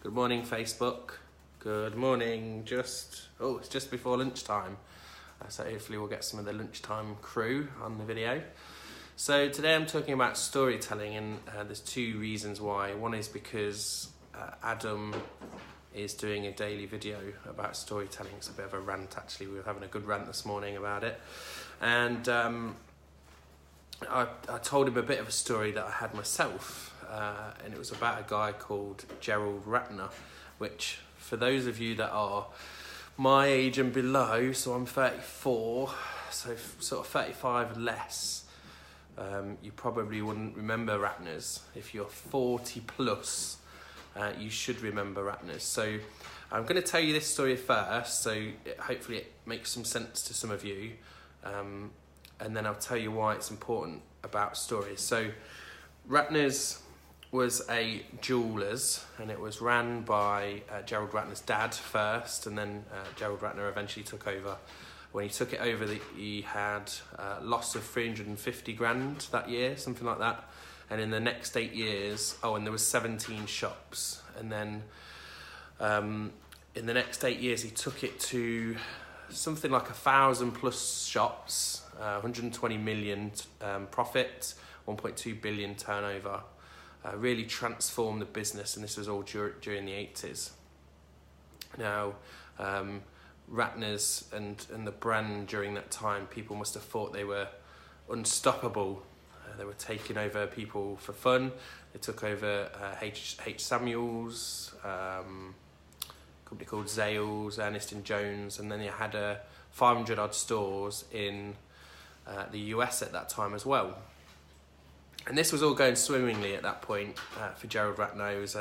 Good morning, Facebook. Good morning. It's just before lunchtime. So hopefully we'll get some of the lunchtime crew on the video. So today I'm talking about storytelling, and there's two reasons why. One is because Adam is doing a daily video about storytelling. It's a bit of a rant, actually. We were having a good rant this morning about it. And I told him a bit of a story that I had myself. And it was about a guy called Gerald Ratner, which for those of you that are my age and below, so I'm 34, so sort of 35 less, you probably wouldn't remember Ratners. If you're 40 plus, you should remember Ratners. So I'm going to tell you this story first, so hopefully it makes some sense to some of you, and then I'll tell you why it's important about stories. So Ratners was a jeweller's, and it was ran by Gerald Ratner's dad first, and then Gerald Ratner eventually took over. When he took it over, he had a loss of 350 grand that year, something like that. And in the next 8 years, and there was 17 shops. And then in the next 8 years, he took it to something like 1,000 plus shops, 120 million profit, 1.2 billion turnover. Really transformed the business, and this was all during the 80s. Now, Ratner's and the brand during that time, people must have thought they were unstoppable. They were taking over people for fun. They took over H. Samuels, a company called Zales, Ernest & Jones, and then they had 500 odd stores in the US at that time as well. And this was all going swimmingly at that point for Gerald Ratner. He was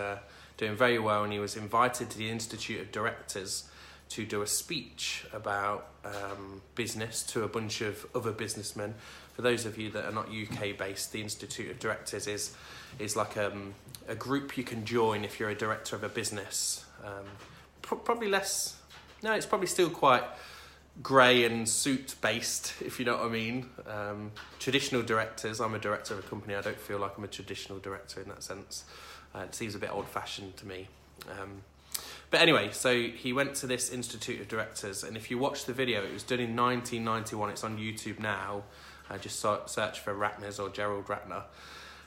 doing very well, and he was invited to the Institute of Directors to do a speech about business to a bunch of other businessmen. For those of you that are not UK based, the Institute of Directors is like a group you can join if you're a director of a business. Probably less, no, it's probably still quite grey and suit based, if you know what I mean. Traditional directors, I'm a director of a company, I don't feel like I'm a traditional director in that sense. It seems a bit old fashioned to me. But anyway, so he went to this Institute of Directors, and if you watch the video, it was done in 1991, it's on YouTube now. Just search for Ratners or Gerald Ratner.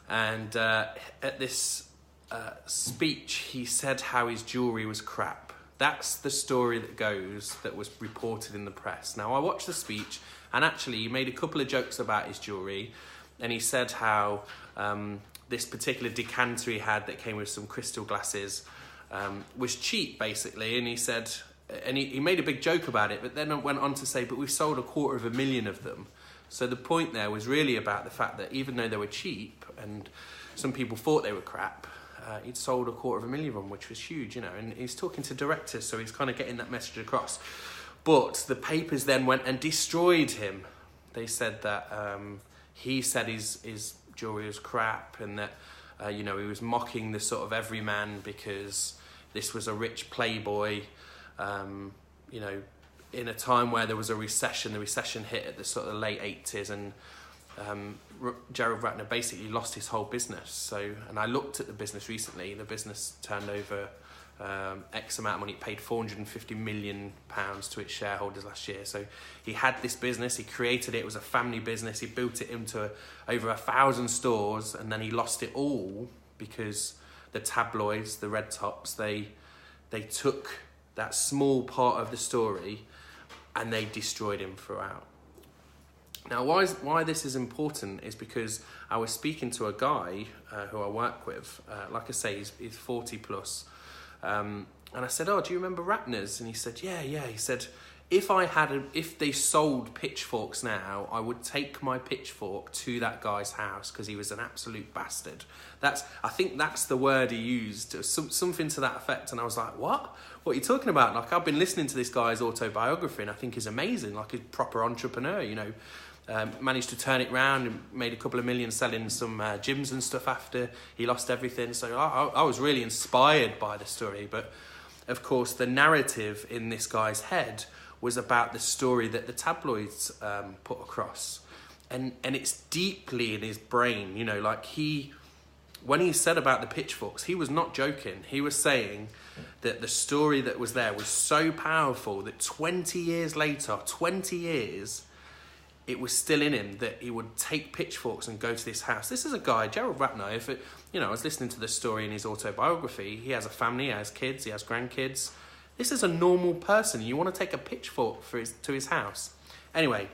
And at this speech, he said how his jewellery was crap. That's the story that was reported in the press. Now, I watched the speech, and actually he made a couple of jokes about his jewellery, and he said how this particular decanter he had that came with some crystal glasses was cheap, basically, and he said, and he made a big joke about it, but then went on to say, but we've sold 250,000 of them. So the point there was really about the fact that even though they were cheap, and some people thought they were crap, he'd sold 250,000 of them, which was huge, you know, and he's talking to directors, so he's kind of getting that message across. But the papers then went and destroyed him. They said that he said his jewellery was crap, and that, he was mocking the sort of everyman because this was a rich playboy, in a time where there was a recession. The recession hit at the sort of late 80s, and Gerald Ratner basically lost his whole business. So, and I looked at the business recently. The business turned over X amount of money. It paid £450 million to its shareholders last year. So he had this business. He created it. It was a family business. He built it into over 1,000 stores, and then he lost it all because the tabloids, the red tops, they took that small part of the story and they destroyed him throughout. Now, why this is important is because I was speaking to a guy who I work with. Like I say, he's 40 plus. And I said, do you remember Ratner's? And he said, yeah. He said, if they sold pitchforks now, I would take my pitchfork to that guy's house because he was an absolute bastard. I think that's the word he used, something to that effect. And I was like, what? What are you talking about? Like, I've been listening to this guy's autobiography, and I think he's amazing, like a proper entrepreneur, managed to turn it round and made a couple of million selling some gyms and stuff after he lost everything. So I was really inspired by the story. But of course, the narrative in this guy's head was about the story that the tabloids put across. And it's deeply in his brain, like he when he said about the pitchforks, he was not joking. He was saying that the story that was there was so powerful that 20 years later, 20 years, it was still in him that he would take pitchforks and go to this house. This is a guy, Gerald Ratner, I was listening to the story in his autobiography. He has a family, he has kids, he has grandkids. This is a normal person. You want to take a pitchfork to his house. Anyway,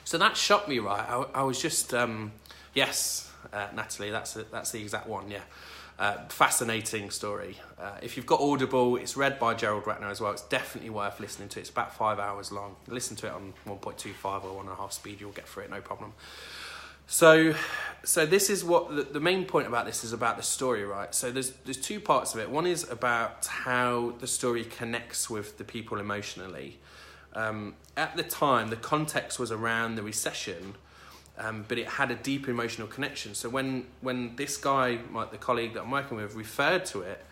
so that shocked me, right? I was just, yes, Natalie, that's the exact one, yeah. Fascinating story. If you've got Audible, it's read by Gerald Ratner as well. It's definitely worth listening to. It's about 5 hours long. Listen to it on 1.25 or 1.5 speed. You'll get through it, no problem. So this is what the main point about this is about the story, right? So there's two parts of it. One is about how the story connects with the people emotionally. At the time, the context was around the recession, but it had a deep emotional connection. So when this guy, the colleague that I'm working with, referred to it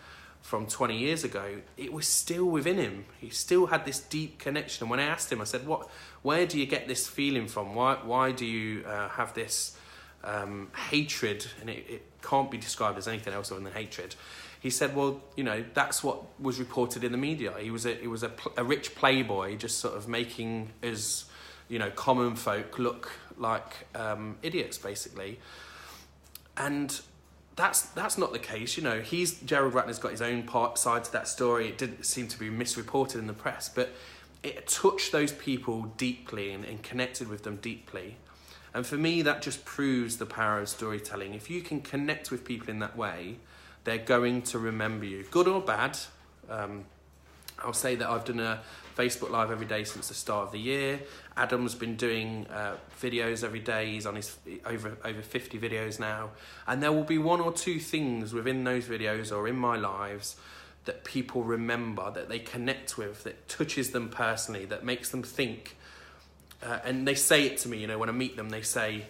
from 20 years ago, it was still within him. He still had this deep connection. And when I asked him, I said, where do you get this feeling from? Why do you have this hatred? And it can't be described as anything else other than hatred. He said, well, that's what was reported in the media. He was a rich playboy, just sort of making us, common folk look like idiots, basically. And that's not the case. Gerald Ratner's got his own side to that story. It didn't seem to be misreported in the press, but it touched those people deeply and connected with them deeply. And for me, that just proves the power of storytelling. If you can connect with people in that way, they're going to remember you, good or bad. I'll say that I've done a Facebook Live every day since the start of the year. Adam's been doing videos every day. He's on his over 50 videos now. And there will be one or two things within those videos or in my lives that people remember, that they connect with, that touches them personally, that makes them think. And they say it to me, when I meet them, they say,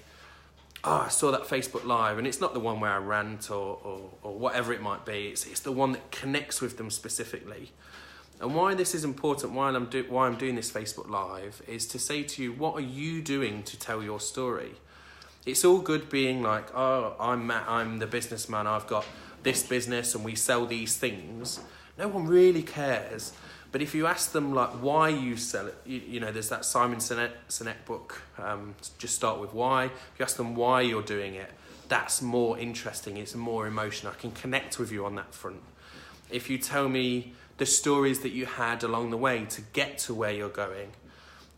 I saw that Facebook Live, and it's not the one where I rant or whatever it might be. It's the one that connects with them specifically. And why this is important, why I'm doing this Facebook Live, is to say to you, what are you doing to tell your story? It's all good being like, I'm Matt, I'm the businessman, I've got this business and we sell these things. No one really cares. But if you ask them why you sell it, there's that Simon Sinek book, Just Start With Why. If you ask them why you're doing it, that's more interesting, it's more emotional. I can connect with you on that front. If you tell me the stories that you had along the way to get to where you're going,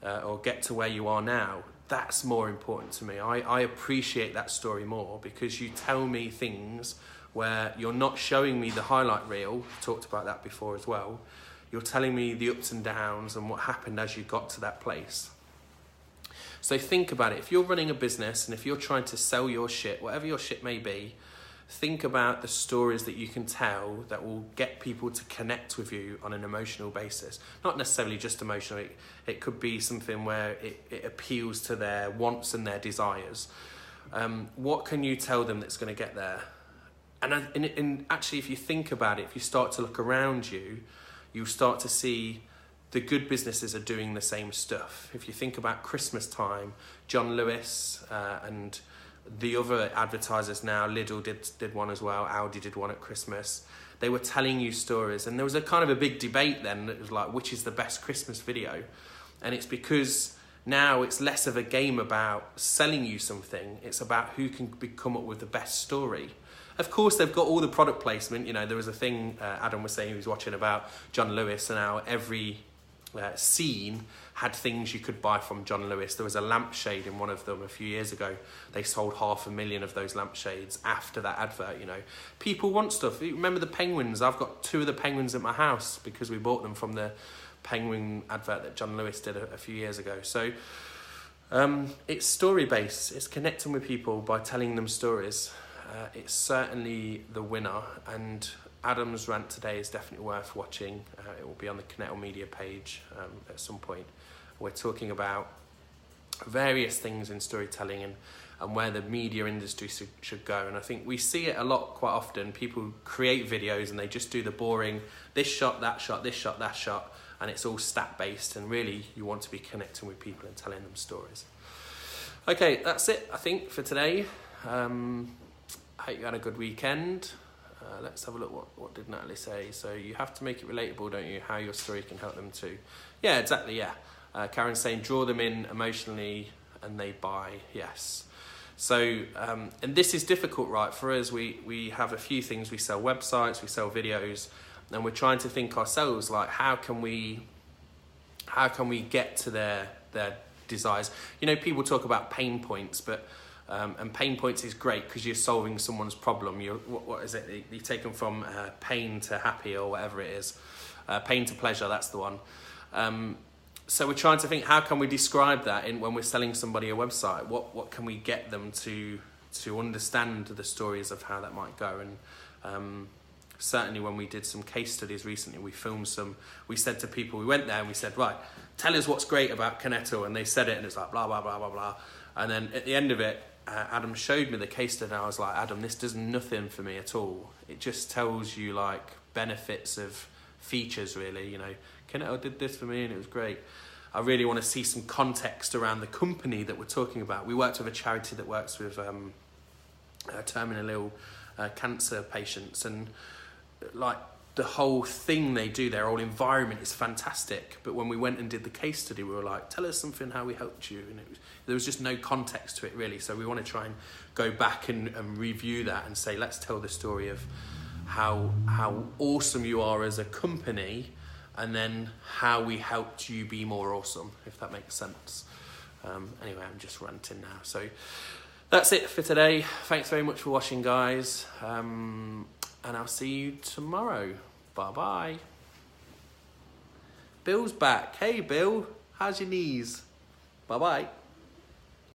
or get to where you are now, that's more important to me. I appreciate that story more because you tell me things where you're not showing me the highlight reel. We've talked about that before as well. You're telling me the ups and downs and what happened as you got to that place. So think about it. If you're running a business and if you're trying to sell your shit, whatever your shit may be, think about the stories that you can tell that will get people to connect with you on an emotional basis. Not necessarily just emotional. It could be something where it appeals to their wants and their desires. What can you tell them that's going to get there? And actually, if you think about it, if you start to look around you, you'll start to see the good businesses are doing the same stuff. If you think about Christmas time, John Lewis and the other advertisers now, Lidl did one as well, Audi did one at Christmas. They were telling you stories, and there was a kind of a big debate then that was like, which is the best Christmas video? And it's because now it's less of a game about selling you something, it's about who can come up with the best story. Of course, they've got all the product placement. There was a thing Adam was saying he was watching about John Lewis, and how every scene had things you could buy from John Lewis. There was a lampshade in one of them a few years ago. They sold 500,000 of those lampshades after that advert. People want stuff. Remember the penguins? I've got 2 of the penguins at my house because we bought them from the penguin advert that John Lewis did a few years ago. So it's story based. It's connecting with people by telling them stories. It's certainly the winner, and Adam's rant today is definitely worth watching. It will be on the Kinetal Media page at some point. We're talking about various things in storytelling and where the media industry should go. And I think we see it a lot quite often. People create videos and they just do the boring, this shot, that shot, this shot, that shot, and it's all stat-based. And really, you want to be connecting with people and telling them stories. Okay, that's it, I think, for today. I hope you had a good weekend. Let's have a look, what did Natalie say? So you have to make it relatable, don't you? How your story can help them too. Yeah, exactly, yeah. Karen's saying draw them in emotionally and they buy, yes. So, and this is difficult, right? For us, we have a few things. We sell websites, we sell videos, and we're trying to think ourselves, like, how can we get to their desires? You know, people talk about pain points, but and pain points is great because you're solving someone's problem. What is it? You take them from pain to happy or whatever it is. Pain to pleasure, that's the one. So we're trying to think, how can we describe that when we're selling somebody a website? What can we get them to understand the stories of how that might go? And certainly when we did some case studies recently, we said to people, we went there and we said, right, tell us what's great about Kinetal. And they said it and it's like, blah, blah, blah, blah, blah. And then at the end of it, Adam showed me the case study and I was like, Adam, this does nothing for me at all. It just tells you like benefits of features, really. You know, Kinetal did this for me and it was great. I really want to see some context around the company that we're talking about. We worked with a charity that works with terminally ill cancer patients, and like the whole thing they do, their whole environment is fantastic. But when we went and did the case study, we were like, tell us something, how we helped you. And there was just no context to it, really. So we want to try and go back and review that and say, let's tell the story of how awesome you are as a company, and then how we helped you be more awesome, if that makes sense. Anyway, I'm just ranting now. So that's it for today. Thanks very much for watching, guys. And I'll see you tomorrow. Bye-bye. Bill's back. Hey, Bill. How's your knees? Bye-bye.